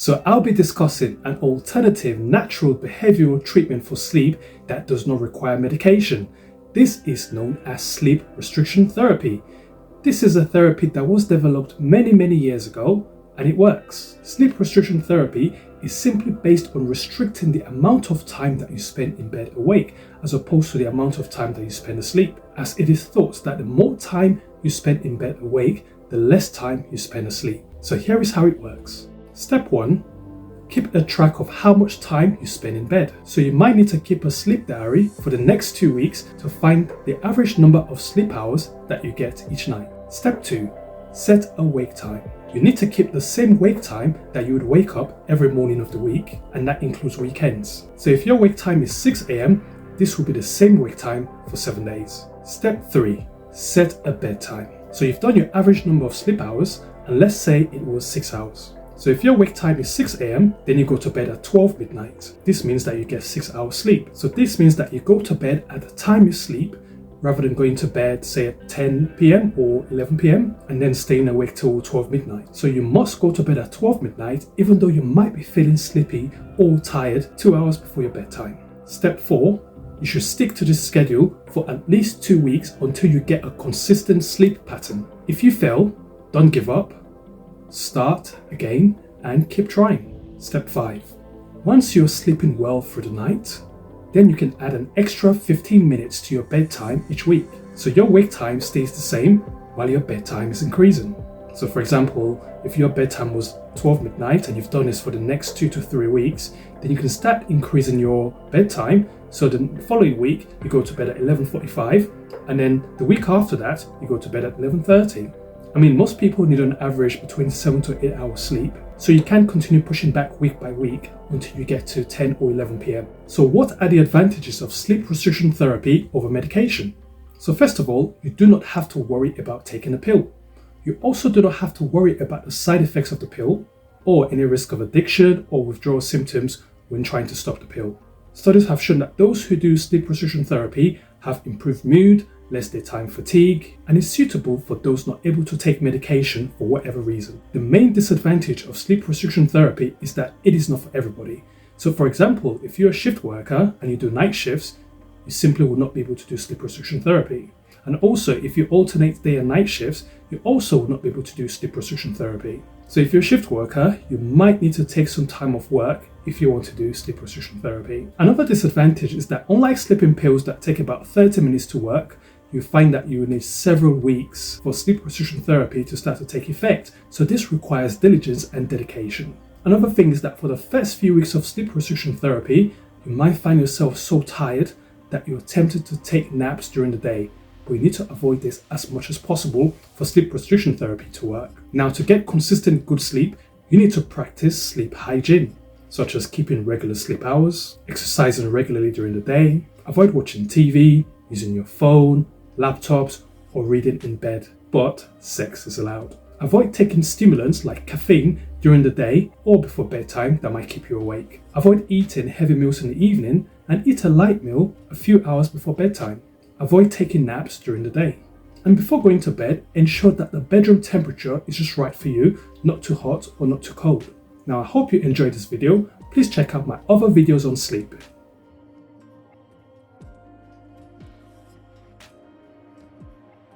So I'll be discussing an alternative natural behavioural treatment for sleep that does not require medication. This is known as sleep restriction therapy. This is a therapy that was developed many years ago, and it works. Sleep restriction therapy is simply based on restricting the amount of time that you spend in bed awake as opposed to the amount of time that you spend asleep, as it is thought that the more time you spend in bed awake, the less time you spend asleep. So here is how it works. Step 1. Keep a track of how much time you spend in bed. So you might need to keep a sleep diary for the next 2 weeks to find the average number of sleep hours that you get each night. Step 2. Set a wake time. You need to keep the same wake time that you would wake up every morning of the week, and that includes weekends. So if your wake time is 6 a.m, this will be the same wake time for 7 days. Step 3. Set a bedtime. So you've done your average number of sleep hours, and let's say it was 6 hours. So if your wake time is 6 a.m, then you go to bed at 12 midnight. This means that you get 6 hours sleep. So this means that you go to bed at the time you sleep, rather than going to bed, say at 10 p.m. or 11 p.m. and then staying awake till 12 midnight. So you must go to bed at 12 midnight, even though you might be feeling sleepy or tired 2 hours before your bedtime. Step 4. You should stick to this schedule for at least 2 weeks until you get a consistent sleep pattern. If you fail, don't give up. Start again and keep trying. Step 5. Once you're sleeping well through the night, then you can add an extra 15 minutes to your bedtime each week. So your wake time stays the same while your bedtime is increasing. So for example, if your bedtime was 12 midnight and you've done this for the next 2 to 3 weeks, then you can start increasing your bedtime. So the following week, you go to bed at 11:45, and then the week after that, you go to bed at 11:30. I mean, most people need on average between 7 to 8 hours sleep, so you can continue pushing back week by week until you get to 10 or 11 p.m. So what are the advantages of sleep restriction therapy over medication? So first of all, you do not have to worry about taking a pill. You also do not have to worry about the side effects of the pill or any risk of addiction or withdrawal symptoms when trying to stop the pill. Studies have shown that those who do sleep restriction therapy have improved mood, less daytime fatigue, and is suitable for those not able to take medication for whatever reason. The main disadvantage of sleep restriction therapy is that it is not for everybody. So for example, if you're a shift worker and you do night shifts, you simply will not be able to do sleep restriction therapy. And also, if you alternate day and night shifts, you also will not be able to do sleep restriction therapy. So if you're a shift worker, you might need to take some time off work if you want to do sleep restriction therapy. Another disadvantage is that unlike sleeping pills that take about 30 minutes to work, you find that you will need several weeks for sleep restriction therapy to start to take effect. So this requires diligence and dedication. Another thing is that for the first few weeks of sleep restriction therapy, you might find yourself so tired that you're tempted to take naps during the day. But you need to avoid this as much as possible for sleep restriction therapy to work. Now, to get consistent good sleep, you need to practice sleep hygiene, such as keeping regular sleep hours, exercising regularly during the day, avoid watching TV, using your phone, laptops, or reading in bed, but sex is allowed. Avoid taking stimulants like caffeine during the day or before bedtime that might keep you awake. Avoid eating heavy meals in the evening and eat a light meal a few hours before bedtime. Avoid taking naps during the day. And before going to bed, ensure that the bedroom temperature is just right for you, not too hot or not too cold. Now, I hope you enjoyed this video. Please check out my other videos on sleep.